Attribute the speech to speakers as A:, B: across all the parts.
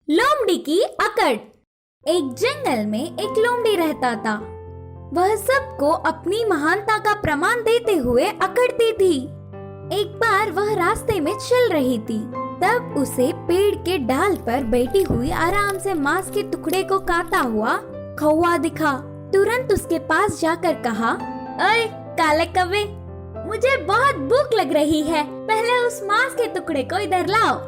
A: लोमड़ी की अकड़। एक जंगल में एक लोमड़ी रहता था। वह सबको अपनी महानता का प्रमाण देते हुए अकड़ती थी। एक बार वह रास्ते में चल रही थी, तब उसे पेड़ के डाल पर बैठी हुई आराम से मांस के टुकड़े को काटता हुआ कौवा दिखा। तुरंत उसके पास जाकर कहा, अरे काले कौवे, मुझे बहुत भूख लग रही है, पहले उस मांस के टुकड़े को इधर लाओ।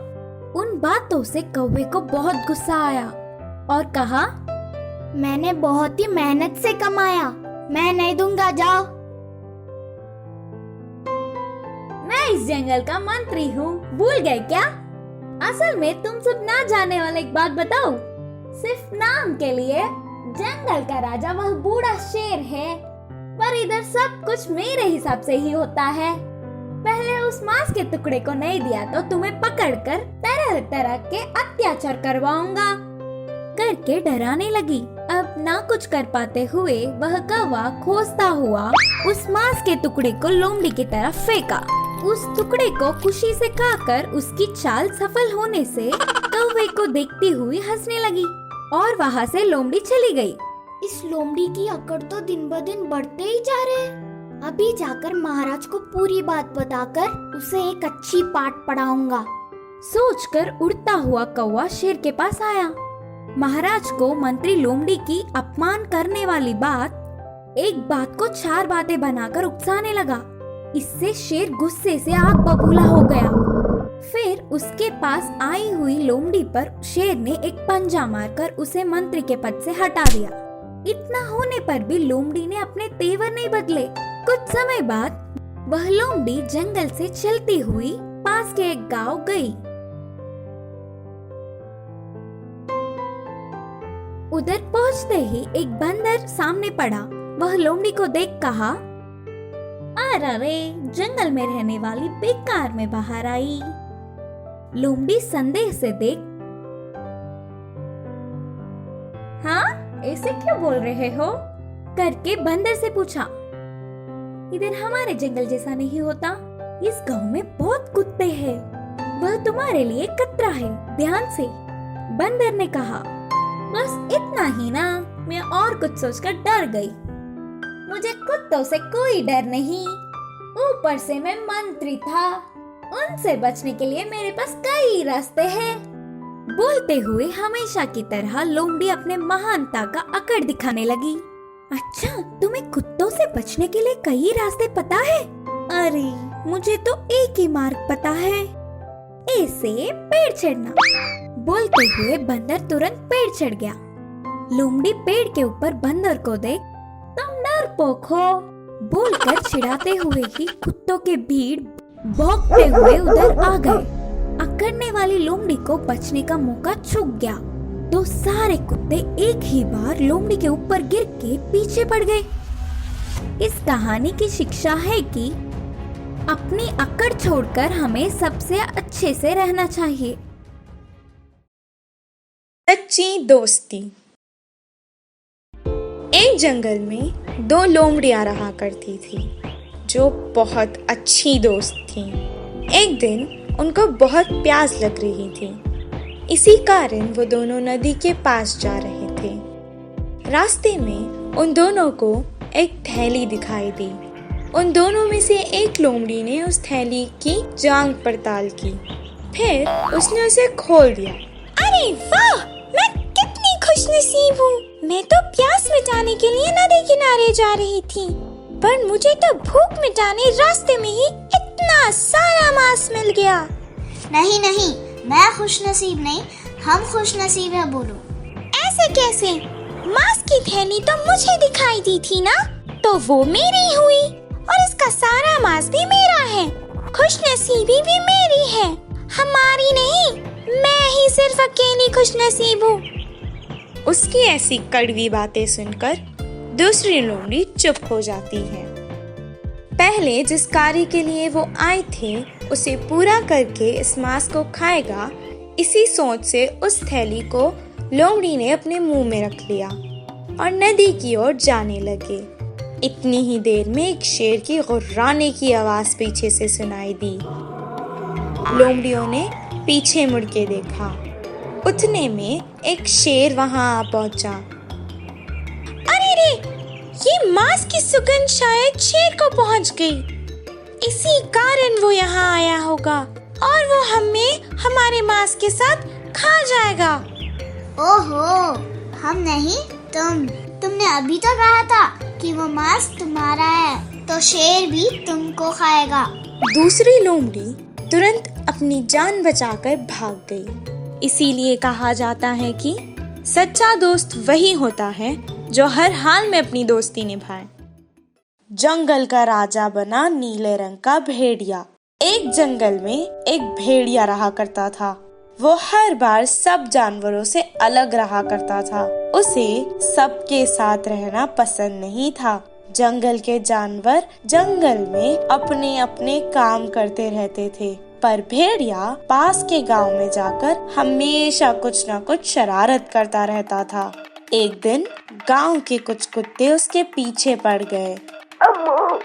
A: उन बातों से कौवे को बहुत गुस्सा आया और कहा,
B: मैंने बहुत ही मेहनत से कमाया, मैं नहीं दूंगा, जाओ।
A: मैं इस जंगल का मंत्री हूँ, भूल गए क्या? असल में तुम सब ना जाने वाला एक बात बताओ। सिर्फ नाम के लिए जंगल का राजा वह बूढ़ा शेर है, पर इधर सब कुछ मेरे हिसाब से ही होता है। पहले उस मांस के टुकड़े को नहीं दिया तो तुम्हें पकड़कर तरह तरह के अत्याचार करवाऊंगा करके डराने लगी। अब ना कुछ कर पाते हुए वह कौवा खोजता हुआ उस मांस के टुकड़े को लोमड़ी की तरफ फेंका। उस टुकड़े को खुशी से खाकर उसकी चाल सफल होने से कौवे को देखती हुई हंसने लगी और वहाँ से लोमड़ी चली गई।
B: इस लोमड़ी की अकड़ तो दिन ब दिन बढ़ते ही जा रहे हैं। अभी जाकर महाराज को पूरी बात बताकर उसे एक अच्छी पाठ पढ़ाऊंगा।
A: सोचकर उड़ता हुआ कौवा शेर के पास आया। महाराज को मंत्री लोमड़ी की अपमान करने वाली एक बात को 4 बातें बनाकर उकसाने लगा। इससे शेर गुस्से से आग बबूला हो गया। फिर उसके पास आई हुई लोमड़ी पर शेर ने एक पंजा मारकर उसे मंत्री के पद से हटा दिया। इतना होने पर भी लोमड़ी ने अपने तेवर नहीं बदले। कुछ समय बाद वह लोमड़ी जंगल से चलती हुई पास के एक गांव गई। उधर पहुंचते ही एक बंदर सामने पड़ा। वह लोमड़ी को देख कहा, अरे जंगल में रहने वाली बेकार में बाहर आई। लोमड़ी संदेह से देख, हाँ ऐसे क्यों बोल रहे हो करके बंदर से पूछा। इधर हमारे जंगल जैसा नहीं होता, इस गांव में बहुत कुत्ते हैं, वह तुम्हारे लिए खतरा है, ध्यान से। बंदर ने कहा, बस इतना ही ना, मैं और कुछ सोचकर डर गई। मुझे कुत्तों से कोई डर नहीं, ऊपर से मैं मंत्री था, उनसे बचने के लिए मेरे पास कई रास्ते हैं। बोलते हुए हमेशा की तरह लोमड़ी अपने महानता का अकड़ दिखाने लगी। अच्छा, तुम्हें कुत्तों से बचने के लिए कई रास्ते पता है? अरे मुझे तो एक ही मार्ग पता है, ऐसे पेड़ चढ़ना। बोलते हुए बंदर तुरंत पेड़ चढ़ गया। लोमड़ी पेड़ के ऊपर बंदर को देख, तुम डरपोक हो बोलकर चिढ़ाते हुए ही कुत्तों के भीड़ भौंकते हुए उधर आ गए। अकड़ने वाली लोमड़ी को बचने का मौका चूक गया तो सारे कुत्ते एक ही बार लोमड़ी के ऊपर गिर के पीछे पड़ गए। इस कहानी की शिक्षा है कि अपनी अकड़ छोड़कर हमें सबसे अच्छे से रहना चाहिए।
C: सच्ची दोस्ती। एक जंगल में 2 लोमड़ियां रहा करती थी जो बहुत अच्छी दोस्त थीं। एक दिन उनको बहुत प्यास लग रही थी, इसी कारण वो दोनों नदी के पास जा रहे थे। रास्ते में उन दोनों को एक थैली दिखाई दी। उन दोनों में से एक लोमड़ी ने उस थैली की जांच पड़ताल की, फिर उसने उसे खोल दिया।
D: अरे वाह, मैं कितनी खुशनसीब हूँ, मैं तो प्यास मिटाने के लिए नदी किनारे जा रही थी, पर मुझे तो भूख मिटाने रास्ते में ही इतना सारा मांस मिल गया।
B: नहीं नहीं, मैं खुशनसीब नहीं, हम खुशनसीब हैं। बोलो
D: ऐसे कैसे? मांस की थैली तो मुझे दिखाई दी थी ना, तो वो मेरी हुई और इसका सारा मांस भी मेरा है। खुशनसीबी भी मेरी है, हमारी नहीं। मैं ही सिर्फ अकेली खुशनसीब हूँ।
C: उसकी ऐसी कड़वी बातें सुनकर दूसरी लोमड़ी चुप हो जाती है। पहले जिस कार्य के लिए वो आए थे उसे पूरा करके इस मांस को खाएगा, इसी सोच से उस थैली को लोमड़ी ने अपने मुंह में रख लिया और नदी की ओर जाने लगे। इतनी ही देर में एक शेर की गुर्राने की आवाज पीछे से सुनाई दी। लोमड़ियों ने पीछे मुड़ के देखा उतने में एक शेर वहां आ पहुंचा।
D: अरे रे, ये मांस की सुगंध शायद शेर को पहुंच गई। इसी कारण वो यहाँ आया होगा और वो हमें हमारे मांस के साथ खा जाएगा।
B: ओहो, हम नहीं, तुमने अभी तो कहा था कि वो मांस तुम्हारा है, तो शेर भी तुमको खाएगा।
C: दूसरी लोमड़ी तुरंत अपनी जान बचाकर भाग गई। इसीलिए कहा जाता है कि सच्चा दोस्त वही होता है जो हर हाल में अपनी दोस्ती निभाए। जंगल का राजा बना नीले रंग का भेड़िया। एक जंगल में एक भेड़िया रहा करता था। वो हर बार सब जानवरों से अलग रहा करता था। उसे सबके साथ रहना पसंद नहीं था। जंगल के जानवर जंगल में अपने अपने काम करते रहते थे, पर भेड़िया पास के गांव में जाकर हमेशा कुछ न कुछ शरारत करता रहता था। एक दिन गांव के कुछ कुत्ते उसके पीछे पड़ गए।
E: अम्मो,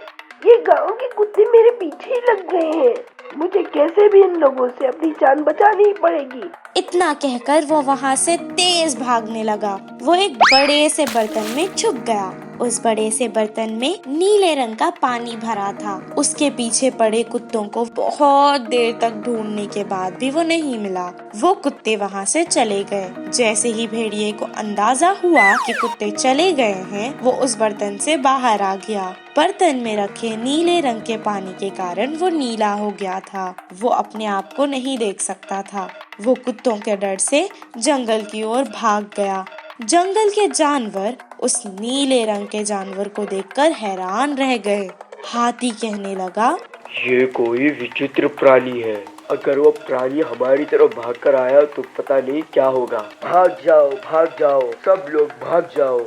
E: ये गांव के कुत्ते मेरे पीछे ही लग गए हैं। मुझे कैसे भी इन लोगों से अपनी जान बचानी पड़ेगी।
C: इतना कहकर वो वहाँ से तेज भागने लगा। वो एक बड़े से बर्तन में छुप गया। उस बड़े से बर्तन में नीले रंग का पानी भरा था। उसके पीछे पड़े कुत्तों को बहुत देर तक ढूंढने के बाद भी वो नहीं मिला। वो कुत्ते वहाँ से चले गए। जैसे ही भेड़िए को अंदाजा हुआ कि कुत्ते चले गए हैं, वो उस बर्तन से बाहर आ गया। बर्तन में रखे नीले रंग के पानी के कारण वो नीला हो गया था। वो अपने आप को नहीं देख सकता था। वो कुत्तों के डर से जंगल की ओर भाग गया। जंगल के जानवर उस नीले रंग के जानवर को देखकर हैरान रह गए। हाथी कहने लगा,
E: ये कोई विचित्र प्राणी है। अगर वो प्राणी हमारी तरफ भागकर आया तो पता नहीं क्या होगा। भाग जाओ, सब लोग भाग जाओ।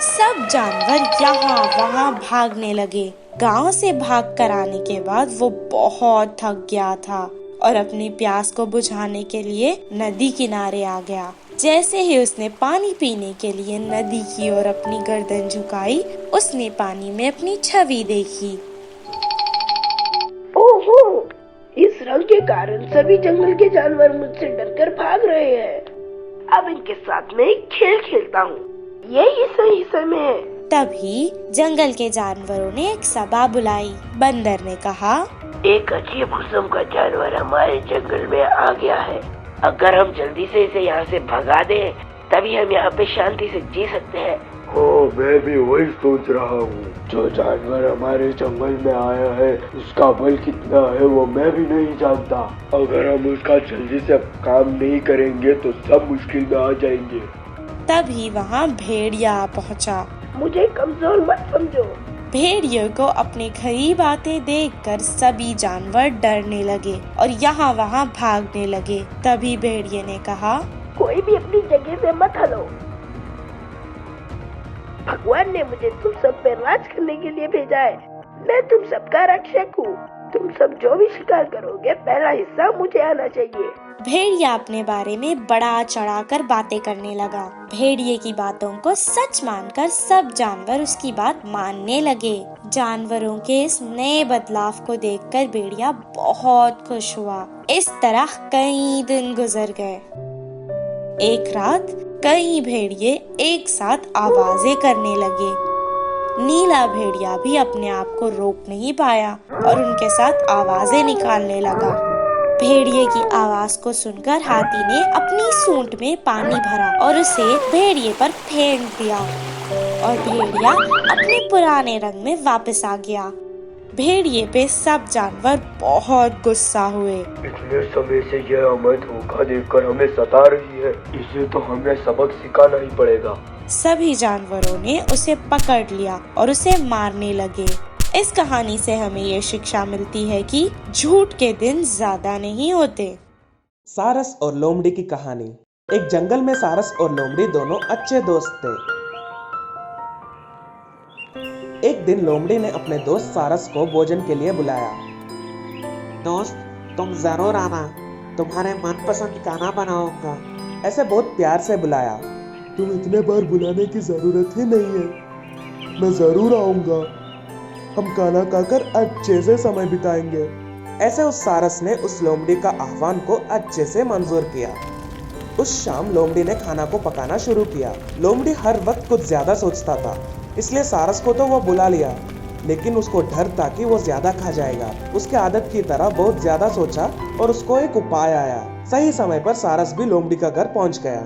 C: सब जानवर यहाँ वहाँ भागने लगे। गांव से भाग कर आने के बाद वो बहुत थक गया था और अपनी प्यास को बुझाने के लिए नदी किनारे आ गया। जैसे ही उसने पानी पीने के लिए नदी की ओर अपनी गर्दन झुकाई, उसने पानी में अपनी छवि देखी।
E: ओहो, इस रंग के कारण सभी जंगल के जानवर मुझसे डरकर भाग रहे हैं। अब इनके साथ मैं एक खेल खेलता हूँ। यही सही समय है।
C: तभी जंगल के जानवरों ने एक सभा बुलाई। बंदर ने कहा,
E: एक अजीब किस्म का जानवर हमारे जंगल में आ गया है। अगर हम जल्दी से इसे यहाँ से भगा दें, तभी हम यहाँ पे शांति से जी सकते हैं। मैं भी वही सोच रहा हूँ। जो जानवर हमारे जंगल में आया है, उसका बल कितना है वो मैं भी नहीं जानता। अगर हम उसका जल्दी से काम नहीं करेंगे तो सब मुश्किल में आ जाएंगे।
C: तभी वहाँ भेड़िया पहुँचा।
E: मुझे कमजोर मत समझो।
C: भेड़िए को अपने करीब आते देखकर सभी जानवर डरने लगे और यहाँ वहाँ भागने लगे। तभी भेड़िए ने कहा,
E: कोई भी अपनी जगह से मत हलो। भगवान ने मुझे तुम सब पे राज करने के लिए भेजा है। मैं तुम सबका रक्षक हूँ। तुम सब जो भी शिकार करोगे, पहला हिस्सा मुझे आना चाहिए।
C: भेड़िया अपने बारे में बड़ा चढ़ाकर बातें करने लगा। भेड़िए की बातों को सच मानकर सब जानवर उसकी बात मानने लगे। जानवरों के इस नए बदलाव को देखकर भेड़िया बहुत खुश हुआ। इस तरह कई दिन गुजर गए। एक रात कई भेड़िए एक साथ आवाजें करने लगे। नीला भेड़िया भी अपने आप को रोक नहीं पाया और उनके साथ आवाजें निकालने लगा। भेड़िए की आवाज को सुनकर हाथी ने अपनी सूंड में पानी भरा और उसे भेड़िए पर फेंक दिया और भेड़िया अपने पुराने रंग में वापस आ गया। भेड़िए पे सब जानवर बहुत गुस्सा हुए।
E: इतने समय से यह हमें धोखा देकर हमें सता रही है। इसे तो हमें सबक सिखाना ही पड़ेगा।
C: सभी जानवरों ने उसे पकड़ लिया और उसे मारने लगे। इस कहानी से हमें ये शिक्षा मिलती है कि झूठ के दिन ज्यादा नहीं होते।
F: सारस और लोमड़ी की कहानी। एक जंगल में सारस और लोमड़ी दोनों अच्छे दोस्त थे। एक दिन लोमड़ी ने अपने दोस्त सारस को भोजन के लिए बुलाया।
G: दोस्त, तुम जरूर आना, तुम्हारे मनपसंद खाना बनाऊंगा।
F: ऐसे बहुत प्यार से बुलाया।
H: तुम इतने बार बुलाने की जरूरत ही नहीं है, मैं जरूर आऊंगा। हम खाना खाकर अच्छे से समय बिताएंगे।
F: ऐसे उस सारस ने उस लोमड़ी का आह्वान को अच्छे से मंजूर किया। उस शाम लोमड़ी ने खाना को पकाना शुरू किया। लोमड़ी हर वक्त कुछ ज्यादा सोचता था, इसलिए सारस को तो वो बुला लिया, लेकिन उसको डर था कि वो ज्यादा खा जाएगा। उसके आदत की तरह बहुत ज्यादा सोचा और उसको एक उपाय आया। सही समय पर सारस भी लोमड़ी का घर पहुंच गया।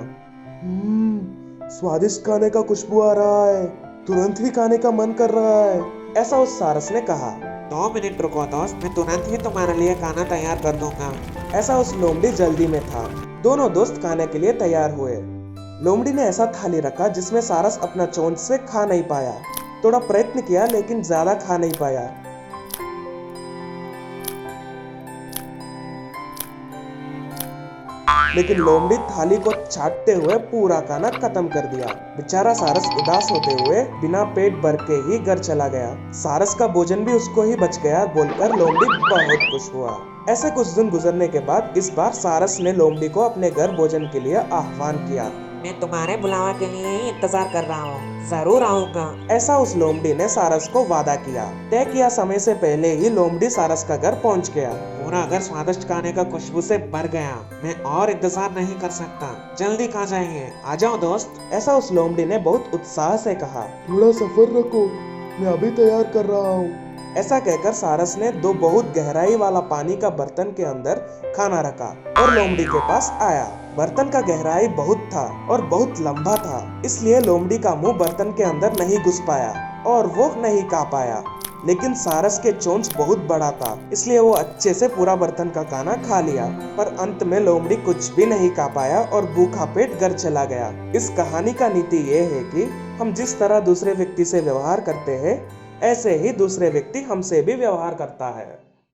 H: स्वादिष्ट खाने का खुशबू आ रहा है, तुरंत ही खाने का मन कर रहा है।
F: ऐसा उस सारस ने कहा।
G: 2 मिनट रुको दोस्त, मैं तुरंत ही तुम्हारे लिए खाना तैयार कर दूंगा।
F: ऐसा उस लोमड़ी जल्दी में था। दोनों दोस्त खाने के लिए तैयार हुए। लोमड़ी ने ऐसा थाली रखा जिसमें सारस अपना चोंच से खा नहीं पाया। थोड़ा प्रयत्न किया लेकिन ज्यादा खा नहीं पाया। लेकिन लोमड़ी थाली को चाटते हुए पूरा खाना खत्म कर दिया। बेचारा सारस उदास होते हुए बिना पेट भर के ही घर चला गया। सारस का भोजन भी उसको ही बच गया बोलकर लोमड़ी बहुत खुश हुआ। ऐसे कुछ दिन गुजरने के बाद इस बार सारस ने लोमड़ी को अपने घर भोजन के लिए आह्वान किया।
G: मैं तुम्हारे बुलावा के लिए ही इंतजार कर रहा हूँ, जरूर आऊंगा।
F: ऐसा उस लोमड़ी ने सारस को वादा किया। तय किया समय से पहले ही लोमड़ी सारस का घर पहुंच गया।
G: पूरा घर स्वादिष्ट खाने का खुशबू से भर गया। मैं और इंतजार नहीं कर सकता, जल्दी खा जाइए। आ जाओ दोस्त।
F: ऐसा उस लोमड़ी ने बहुत उत्साह से कहा।
H: थोड़ा सफर रखो, मैं अभी तैयार कर रहा हूँ।
F: ऐसा कहकर सारस ने 2 बहुत गहराई वाला पानी का बर्तन के अंदर खाना रखा और लोमड़ी के पास आया। बर्तन का गहराई बहुत था और बहुत लंबा था, इसलिए लोमड़ी का मुंह बर्तन के अंदर नहीं घुस पाया और वो नहीं खा पाया। लेकिन सारस के चोंच बहुत बड़ा था, इसलिए वो अच्छे से पूरा बर्तन का खाना खा लिया। पर अंत में लोमड़ी कुछ भी नहीं खा पाया और भूखा पेट घर चला गया। इस कहानी का नीति ये है कि हम जिस तरह दूसरे व्यक्ति से व्यवहार करते हैं, ऐसे ही दूसरे व्यक्ति हमसे भी व्यवहार करता है।